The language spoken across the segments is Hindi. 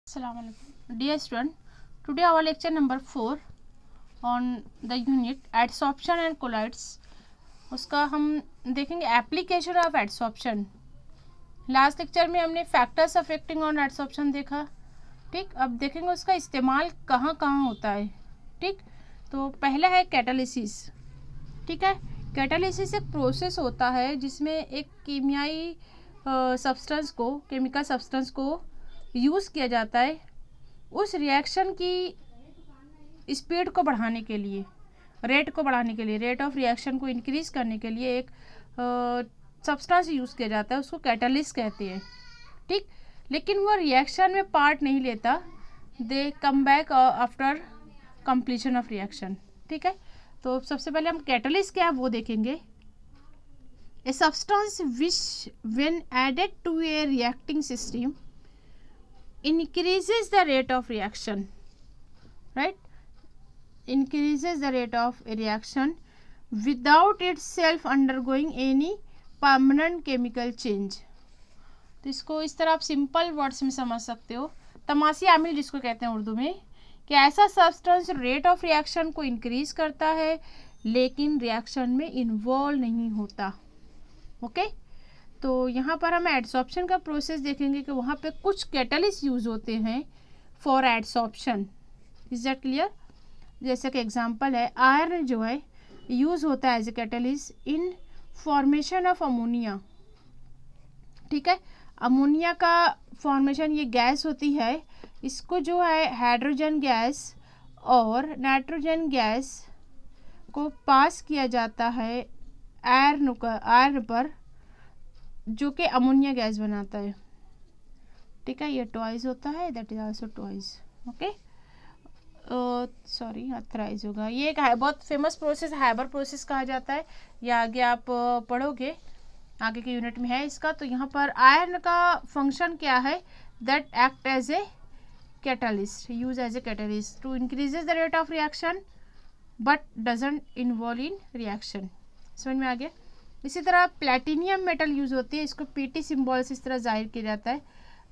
Assalamualaikum. Dear student, today our lecture number 4 on the unit adsorption and colloids. उसका हम देखेंगे application of adsorption. Last lecture में हमने फैक्टर्स अफेक्टिंग ऑन एडसॉर्प्शन देखा. ठीक, अब देखेंगे उसका इस्तेमाल कहाँ कहाँ होता है. ठीक, तो पहला है कैटालिसिस. ठीक है, कैटालिसिस एक प्रोसेस होता है जिसमें एक कीमियाई सब्सटेंस को, केमिकल सब्सटेंस को यूज़ किया जाता है उस रिएक्शन की स्पीड को बढ़ाने के लिए, रेट को बढ़ाने के लिए, रेट ऑफ रिएक्शन को इंक्रीज करने के लिए एक सब्सटेंस यूज़ किया जाता है, उसको कैटालिस्ट कहते हैं. ठीक, लेकिन वो रिएक्शन में पार्ट नहीं लेता, they come back after completion of reaction. ठीक है, तो सबसे पहले हम कैटालिस्ट क्या है वो देखेंगे. A substance which when added to a reacting system increases the rate of reaction, right? Increases the rate of reaction without itself undergoing any permanent chemical change. तो इसको इस तरह आप सिंपल वर्ड्स में समझ सकते हो. तमाशी आमिल जिसको कहते हैं उर्दू में, कि ऐसा सब्सटेंस रेट ऑफ रिएक्शन को इंक्रीज करता है लेकिन रिएक्शन में इन्वॉल्व नहीं होता. ओके, तो यहाँ पर हम एडसॉर्प्शन का प्रोसेस देखेंगे कि वहाँ पे कुछ कैटलिस्ट यूज़ होते हैं for adsorption. Is that clear? जैसे कि एग्जांपल है, आयरन जो है यूज़ होता है as a catalyst in formation of ammonia. ठीक है, अमोनिया का फॉर्मेशन, ये गैस होती है, इसको जो है हाइड्रोजन गैस और नाइट्रोजन गैस को पास किया जाता है आयरन पर, जो कि अमोनिया गैस बनाता है. ठीक है, ये ट्वाइस होता है, that is also twice. Okay, sorry thrice होगा. ये एक बहुत फेमस प्रोसेस हाइबर प्रोसेस कहा जाता है. ये आगे आप पढ़ोगे, आगे के यूनिट में है इसका. तो यहाँ पर आयरन का फंक्शन क्या है, that act as a catalyst, use as a catalyst to increases the rate of reaction but doesn't involve in reaction. समझ में आ गया? इसी तरह प्लैटिनियम मेटल यूज़ होती है, इसको पीटी सिंबल से इस तरह जाहिर किया जाता है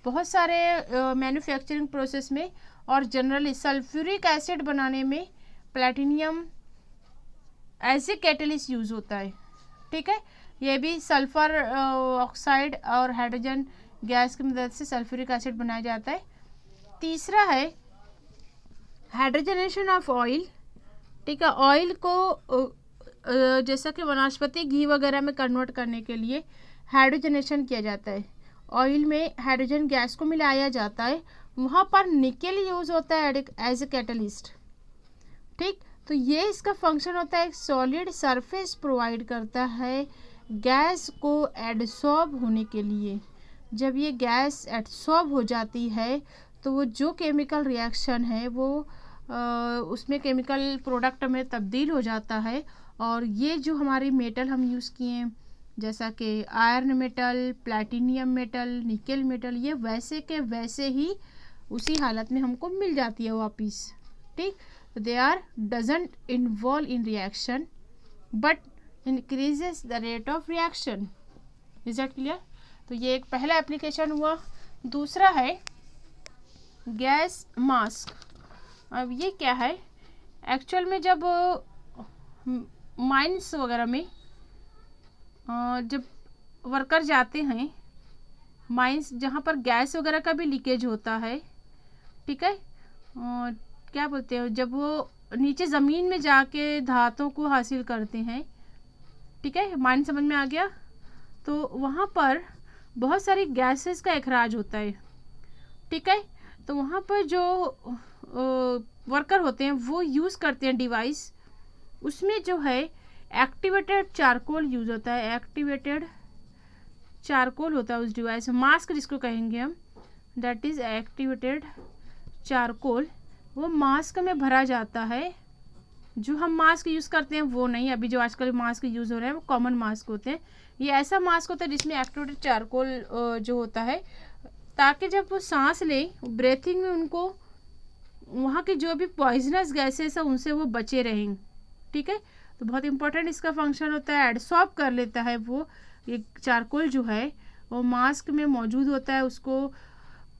बहुत सारे मैन्युफैक्चरिंग प्रोसेस में. और जनरली सल्फ्यूरिक एसिड बनाने में platinum as a catalyst use होता है. ठीक है, ये भी सल्फर ऑक्साइड और हाइड्रोजन गैस की मदद से सल्फ्यूरिक एसिड बनाया जाता है. तीसरा है हाइड्रोजनेशन ऑफ ऑयल. ठीक है, ऑयल को जैसा कि वनस्पति घी वगैरह में कन्वर्ट करने के लिए हाइड्रोजनेशन किया जाता है. ऑयल में हाइड्रोजन गैस को मिलाया जाता है, वहाँ पर निकेल यूज़ होता है एज ए कैटलिस्ट. ठीक, तो ये इसका फंक्शन होता है, एक सॉलिड सरफेस प्रोवाइड करता है गैस को एडसॉर्ब होने के लिए. जब ये गैस एडसॉर्ब हो जाती है तो वो जो केमिकल रिएक्शन है वो उसमें केमिकल प्रोडक्ट में तब्दील हो जाता है. और ये जो हमारी मेटल हम यूज़ किए हैं, जैसा कि iron metal, platinum metal, nickel metal, ये वैसे के वैसे ही उसी हालत में हमको मिल जाती है वापिस. ठीक, they are doesn't involve in reaction but increases the rate of reaction. Is that clear? तो ये एक पहला एप्लीकेशन हुआ. दूसरा है गैस मास्क. अब ये क्या है, एक्चुअल में जब माइंस वगैरह में जब वर्कर जाते हैं, माइंस जहाँ पर गैस वगैरह का भी लीकेज होता है, ठीक है, क्या बोलते हैं, जब वो नीचे ज़मीन में जाके धातों को हासिल करते हैं, ठीक है, माइन समझ में आ गया, तो वहाँ पर बहुत सारी गैसेस का अखराज होता है. ठीक है, तो वहाँ पर जो वर्कर होते हैं वो यूज़ करते हैं डिवाइस, उसमें जो है एक्टिवेटेड चारकोल यूज़ होता है. एक्टिवेटेड चारकोल होता है उस डिवाइस में, मास्क जिसको कहेंगे हम, दैट इज़ एक्टिवेटेड चारकोल. वो मास्क में भरा जाता है. जो हम मास्क यूज़ करते हैं वो नहीं, अभी जो आजकल मास्क यूज़ हो रहे हैं वो कॉमन मास्क होते हैं. ये ऐसा मास्क होता है जिसमें एक्टिवेटेड चारकोल जो होता है, ताकि जब वो सांस लें, ब्रेथिंग में उनको वहाँ की जो भी पॉइजनस गैसेस है उनसे वो बचे रहें. ठीक है, तो बहुत इंपॉर्टेंट इसका फंक्शन होता है, एडसॉर्ब कर लेता है वो. एक चारकोल जो है वो मास्क में मौजूद होता है, उसको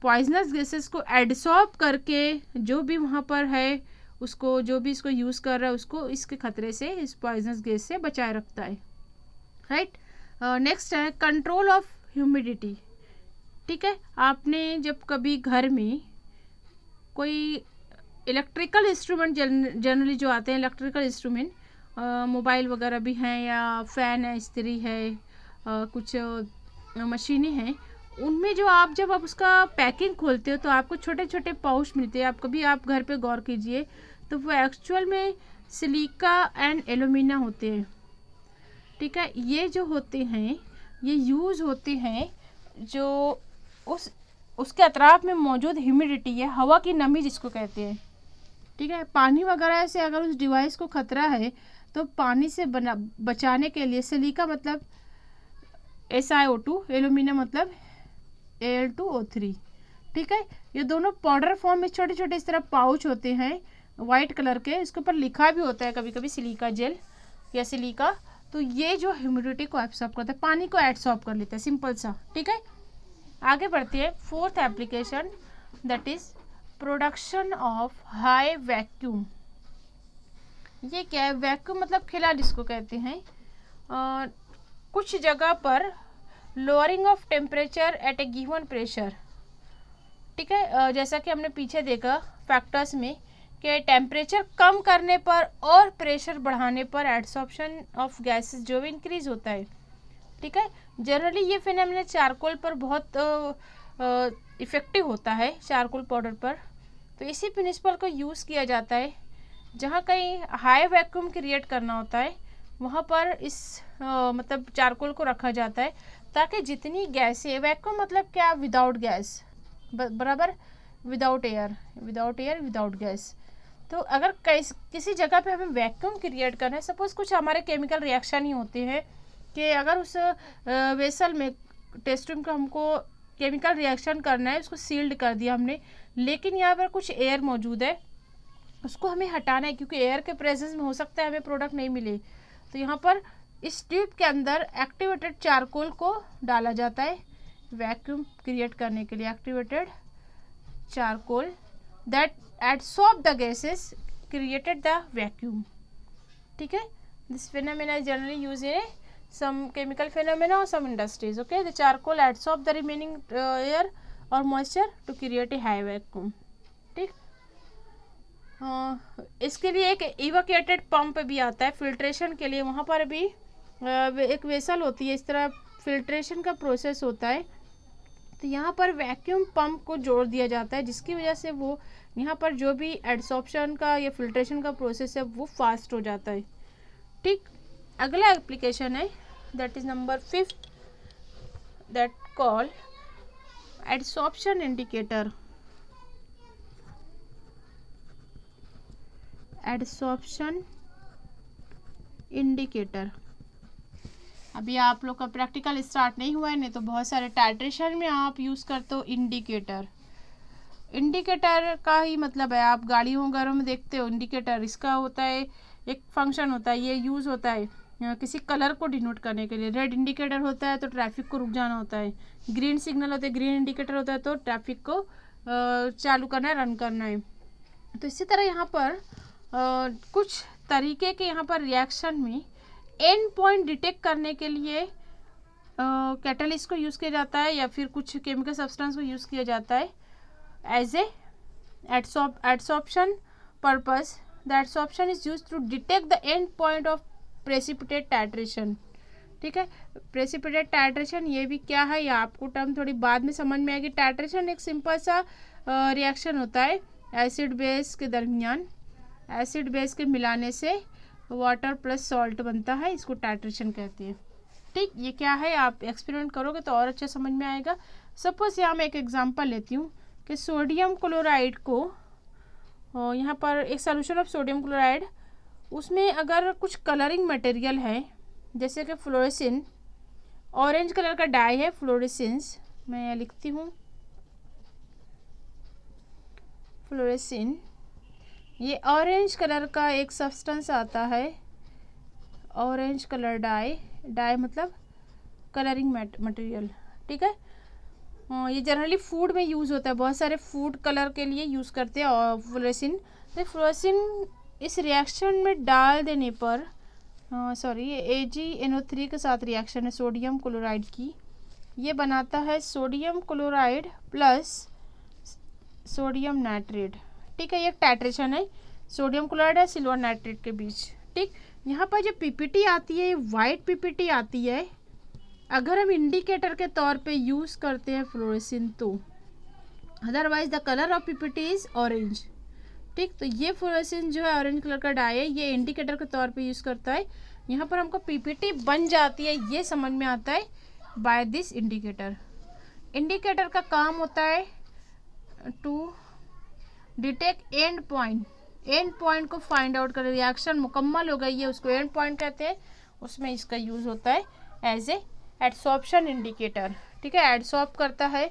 पॉइजनस गैसेस को एडसॉर्ब करके जो भी वहाँ पर है उसको, जो भी इसको यूज़ कर रहा है उसको इसके खतरे से, इस पॉइजनस गैस से बचाए रखता है, राइट। नेक्स्ट है कंट्रोल ऑफ ह्यूमिडिटी। ठीक है, आपने जब कभी घर में कोई इलेक्ट्रिकल इंस्ट्रूमेंट, जनरली जो आते हैं इलेक्ट्रिकल इंस्ट्रूमेंट, मोबाइल वगैरह भी हैं या फ़ैन है, इस्त्री है, कुछ मशीनें हैं, उनमें जो आप जब आप उसका पैकिंग खोलते हो तो आपको छोटे छोटे पाउच मिलते हैं। आप कभी आप घर पे गौर कीजिए तो वो एक्चुअल में सिलिका एंड एल्यूमिना होते हैं। ठीक है, ये जो होते हैं ये यूज़ होते हैं जो उसके अतराफ में मौजूद ह्यूमिडिटी है, हवा की नमी जिसको कहते हैं। ठीक है, पानी वगैरह से अगर उस डिवाइस को खतरा है तो पानी से बचाने के लिए सिलिका मतलब SiO2, एल्यूमिना मतलब Al2O3। ठीक है, ये दोनों पाउडर फॉर्म में छोटे छोटे इस तरह पाउच होते हैं वाइट कलर के, इसके ऊपर लिखा भी होता है कभी कभी सिलिका जेल या सिलिका। तो ये जो ह्यूमिडिटी को एब्सॉर्ब करता है, पानी को एब्सॉर्ब कर लेता है, सिंपल सा। ठीक है, आगे बढ़ते हैं। Fourth application that is production of high vacuum. ये क्या है? वैक्यूम मतलब खिला जिसको कहते हैं। कुछ जगह पर lowering of temperature at A given pressure. ठीक है, जैसा कि हमने पीछे देखा फैक्टर्स में कि टेम्परेचर कम करने पर और प्रेशर बढ़ाने पर एडसॉर्प्शन ऑफ गैसेस जो भी इंक्रीज होता है। ठीक है, जनरली ये फिनोमेना चारकोल पर बहुत इफ़ेक्टिव होता है, चारकोल पाउडर पर। तो इसी प्रिंसिपल को यूज़ किया जाता है जहाँ कहीं हाई वैक्यूम क्रिएट करना होता है, वहाँ पर इस मतलब चारकोल को रखा जाता है ताकि जितनी गैसें, वैक्यूम मतलब क्या? विदाउट गैस बराबर विदाउट एयर, विदाउट गैस। तो अगर किसी जगह पे हमें वैक्यूम क्रिएट करना है, सपोज कुछ हमारे केमिकल रिएक्शन ही होते हैं कि अगर उस वेसल में, टेस्ट ट्यूब का हमको केमिकल रिएक्शन करना है, उसको सील्ड कर दिया हमने, लेकिन यहाँ पर कुछ एयर मौजूद है, उसको हमें हटाना है क्योंकि एयर के प्रेजेंस में हो सकता है हमें प्रोडक्ट नहीं मिले। तो यहाँ पर इस ट्यूब के अंदर एक्टिवेटेड चारकोल को डाला जाता है वैक्यूम क्रिएट करने के लिए। Activated charcoal that adsorb the gases created the vacuum. ठीक है, this phenomena is generally used in some chemical phenomena or some industries. Okay, the charcoal adsorb the remaining air or moisture to create a high vacuum. ठीक, इसके लिए एक इवैक्यूएटेड पंप भी आता है फिल्ट्रेशन के लिए। वहाँ पर भी एक वेसल होती है, इस तरह फिल्ट्रेशन का प्रोसेस होता है। तो यहाँ पर वैक्यूम पंप को जोड़ दिया जाता है जिसकी वजह से वो यहाँ पर जो भी एडसॉर्प्शन का या फिल्ट्रेशन का प्रोसेस है वो फास्ट हो जाता है। ठीक, अगला एप्लीकेशन है that is number 5 that call adsorption indicator. Adsorption indicator, अभी आप लोग का प्रैक्टिकल स्टार्ट नहीं हुआ है, नहीं तो बहुत सारे टाइट्रेशन में आप यूज़ करते हो इंडिकेटर। इंडिकेटर का ही मतलब है, आप गाड़ियों वगैरह में देखते हो इंडिकेटर, इसका होता है एक फंक्शन होता है, ये यूज़ होता है किसी कलर को डिनोट करने के लिए। रेड इंडिकेटर होता है तो ट्रैफिक को रुक जाना होता है, ग्रीन सिग्नल होता है, ग्रीन इंडिकेटर होता है तो ट्रैफिक को चालू करना है, रन करना है। तो इसी तरह यहाँ पर कुछ तरीके के यहाँ पर रिएक्शन में एंड पॉइंट डिटेक्ट करने के लिए कैटलिस्ट को यूज़ किया जाता है या फिर कुछ केमिकल सब्सटेंस को यूज़ किया जाता है as a adsorption purpose. The adsorption is use to detect the end point of precipitate titration. ठीक है, प्रेसिपिटेट टाइट्रेशन ये भी क्या है, या आपको टर्म थोड़ी बाद में समझ में आएगी। टाइट्रेशन एक सिंपल सा रिएक्शन होता है एसिड बेस के दरमियान, एसिड बेस के मिलाने से वाटर प्लस सॉल्ट बनता है, इसको टाइट्रेशन कहते हैं। ठीक, ये क्या है आप एक्सपेरिमेंट करोगे तो और अच्छा समझ में आएगा। सपोज यहाँ मैं एक एग्जांपल लेती हूँ कि सोडियम क्लोराइड को, यहाँ पर एक सोल्यूशन ऑफ सोडियम क्लोराइड, उसमें अगर कुछ कलरिंग मटेरियल है जैसे कि फ्लोरेसिन, ऑरेंज कलर का डाई है फ्लोरेसेंस, मैं यहाँ लिखती हूँ फ्लोरेसिन, ये ऑरेंज कलर का एक सब्सटेंस आता है, ऑरेंज कलर डाई, डाई मतलब कलरिंग मटेरियल। ठीक है, ये जनरली फूड में यूज़ होता है, बहुत सारे फूड कलर के लिए यूज़ करते हैं और फ्लोरेसिन। तो फ्लोरेसिन इस रिएक्शन में डाल देने पर AgNO3 के साथ रिएक्शन है सोडियम क्लोराइड की, ये बनाता है sodium chloride plus sodium nitrate. ठीक है, ये टाइट्रेशन है सोडियम क्लोराइड और सिल्वर नाइट्रेट के बीच। ठीक, यहाँ पर जो पीपीटी आती है, वाइट पीपीटी आती है, अगर हम इंडिकेटर के तौर पे यूज़ करते हैं फ्लोरेसिन तो, otherwise the colour of PPT is orange. ठीक, तो ये फ्लोरेसिन जो है ऑरेंज कलर का डाई है, ये इंडिकेटर के तौर पे यूज़ करता है। यहाँ पर हमको पीपीटी बन जाती है, ये समझ में आता है बाय दिस इंडिकेटर। इंडिकेटर का काम होता है टू डिटेक्ट एंड पॉइंट को फाइंड आउट कर, रिएक्शन मुकम्मल हो गई है उसको एंड पॉइंट कहते हैं, उसमें इसका यूज़ होता है एज ए एडसॉर्प्शन इंडिकेटर। ठीक है, एडसॉर्ब करता है,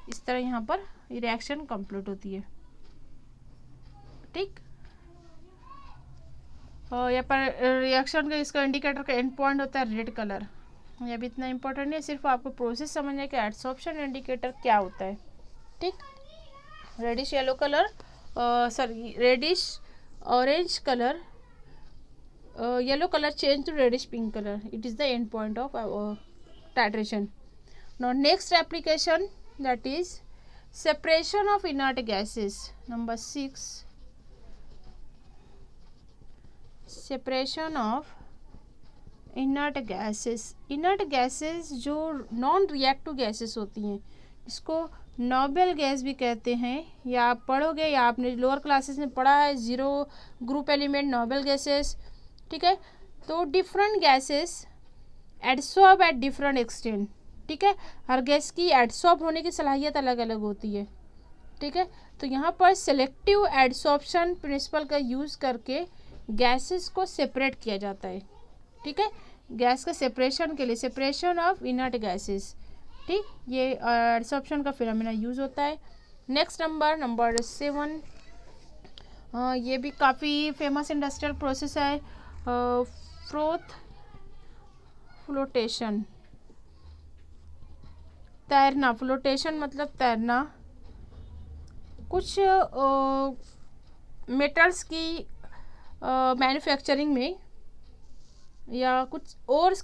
इस तरह यहाँ पर रिएक्शन कंप्लीट होती है। ठीक, और यहाँ पर रिएक्शन का इसका इंडिकेटर का एंड पॉइंट होता है रेड कलर। ये भी इतना इंपॉर्टेंट नहीं है, सिर्फ आपको प्रोसेस समझना है कि एडसॉर्प्शन इंडिकेटर क्या होता है। ठीक, reddish yellow colour, reddish orange colour, yellow colour change to reddish pink colour, it is the end point of titration. Now next application, that is separation of inert gases. Number 6, separation of inert gases. inert gases जो नॉन रिएक्टिव गैसेस होती हैं, इसको नोबल गैस भी कहते हैं, या आप पढ़ोगे या आपने लोअर क्लासेस में पढ़ा है, zero group element noble gases. ठीक है, तो different gases adsorb at different extent. ठीक है, हर गैस की एडसॉर्ब होने की सलाहियत अलग अलग होती है। ठीक है, तो यहाँ पर सेलेक्टिव एडसॉर्प्शन प्रिंसिपल का यूज़ करके गैसेस को सेपरेट किया जाता है। ठीक है, गैस का सेपरेशन के लिए, सेपरेशन ऑफ इनर्ट गैसेस। ठीक, ये एडसॉर्प्शन का फिनोमेना यूज़ होता है। नेक्स्ट नंबर 7, ये भी काफ़ी फेमस इंडस्ट्रियल प्रोसेस है, फ्लोटेशन, तैरना। फ्लोटेशन मतलब तैरना। कुछ मेटल्स की मैन्युफैक्चरिंग में या कुछ और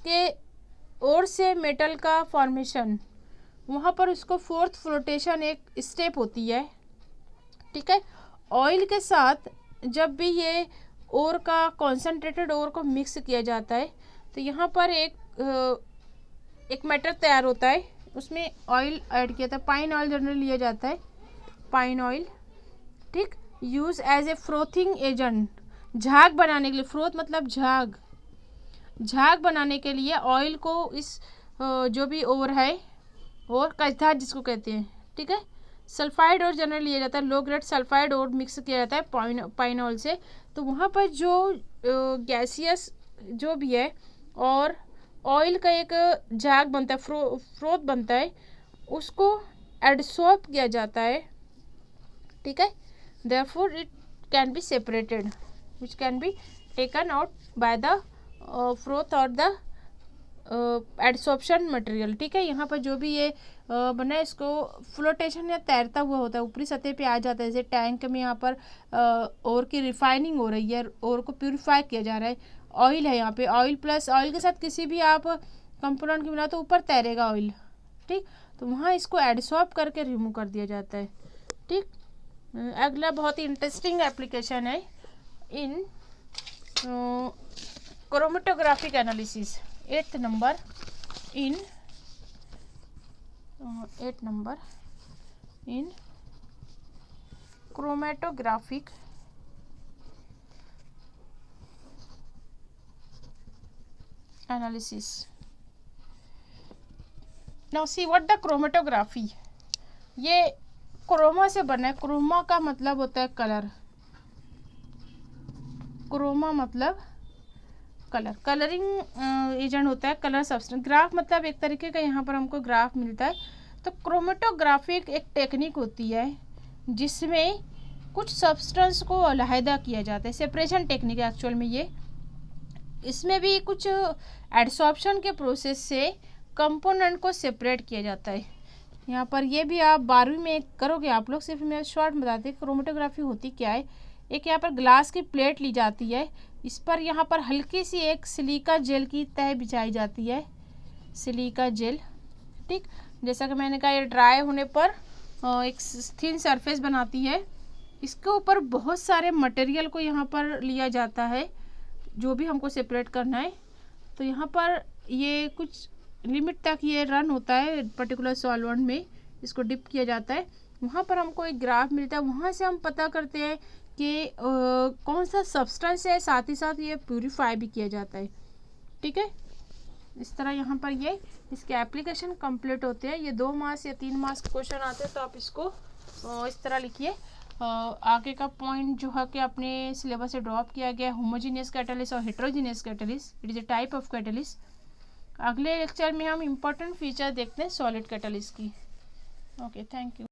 से मेटल का फॉर्मेशन, वहाँ पर उसको फोर्थ फ्लोटेशन एक स्टेप होती है। ठीक है, ऑयल के साथ जब भी ये ओर का कॉन्सेंट्रेटेड ओर को मिक्स किया जाता है, तो यहाँ पर एक मेटल तैयार होता है, उसमें ऑयल ऐड किया था, पाइन ऑयल जनरली लिया जाता है, पाइन ऑयल। ठीक, यूज एज ए फ्रोथिंग एजेंट, झाग बनाने के लिए। फ्रोथ मतलब झाग बनाने के लिए ऑयल को इस जो भी ओर है, और कजधार जिसको कहते हैं, ठीक है, सल्फाइड और जनरल लिया जाता है, लो ग्रेड सल्फाइड और मिक्स किया जाता है पाइन ऑयल से। तो वहाँ पर जो गैसियस जो भी है और ऑयल का एक झाग बनता है, फ्रोथ बनता है, उसको एडसॉर्ब किया जाता है। ठीक है, therefore it can be separated, which can be taken out by the froth और द एडसॉर्प्शन मटेरियल। ठीक है, यहाँ पर जो भी ये बना है, इसको फ्लोटेशन या तैरता हुआ होता है, ऊपरी सतह पे आ जाता है। जैसे टैंक में यहाँ पर ओर की रिफाइनिंग हो रही है, ओर को प्यूरिफाई किया जा रहा है, ऑयल है यहाँ पे, ऑयल प्लस ऑयल के साथ किसी भी आप कंपोनेंट की मिला तो ऊपर तैरेगा ऑयल। ठीक, तो वहाँ इसको एडसॉर्ब करके रिमूव कर दिया जाता है। ठीक, अगला बहुत ही इंटरेस्टिंग एप्लीकेशन है in chromatographic analysis. 8th number in chromatographic analysis. Now see what the chromatography. ये क्रोमा से बना है। क्रोमा का मतलब होता है कलर, क्रोमा मतलब कलर, कलरिंग एजेंट होता है, कलर सब्सटेंस। ग्राफ मतलब एक तरीके का यहाँ पर हमको ग्राफ मिलता है। तो क्रोमेटोग्राफी एक टेक्निक होती है जिसमें कुछ सब्सटेंस को अलहदा किया जाता है, सेपरेशन टेक्निक है एक्चुअल में ये। इसमें भी कुछ एडसॉर्प्शन के प्रोसेस से कंपोनेंट को सेपरेट किया जाता है। यहाँ पर ये भी आप 12वीं में करोगे आप लोग, सिर्फ मैं शॉर्ट बताते हैं क्रोमेटोग्राफी होती क्या है। एक यहाँ पर ग्लास की प्लेट ली जाती है, इस पर यहाँ पर हल्की सी एक सिलिका जेल की तह बिछाई जाती है, सिलिका जेल, ठीक। जैसा कि मैंने कहा ये ड्राई होने पर एक थिन सरफेस बनाती है। इसके ऊपर बहुत सारे मटेरियल को यहाँ पर लिया जाता है जो भी हमको सेपरेट करना है। तो यहाँ पर ये कुछ लिमिट तक ये रन होता है पर्टिकुलर सॉल्वेंट में, इसको डिप किया जाता है। वहाँ पर हमको एक ग्राफ मिलता है, वहाँ से हम पता करते हैं कि कौन सा सब्सटेंस है, साथ ही साथ ये प्यूरिफाई भी किया जाता है, ठीक है। इस तरह यहाँ पर ये इसके एप्लीकेशन कंप्लीट होते हैं। ये 2 मार्क्स या 3 मार्क्स के क्वेश्चन आते हैं, तो आप इसको इस तरह लिखिए। आगे का पॉइंट जो है कि अपने सिलेबस से ड्रॉप किया गया होमोजीनियस कैटलिस्ट और heterogeneous catalyst, it is a type of catalyst. अगले लेक्चर में हम इम्पोर्टेंट फीचर देखते हैं सॉलिड कैटलिस्ट की। Okay, thank you.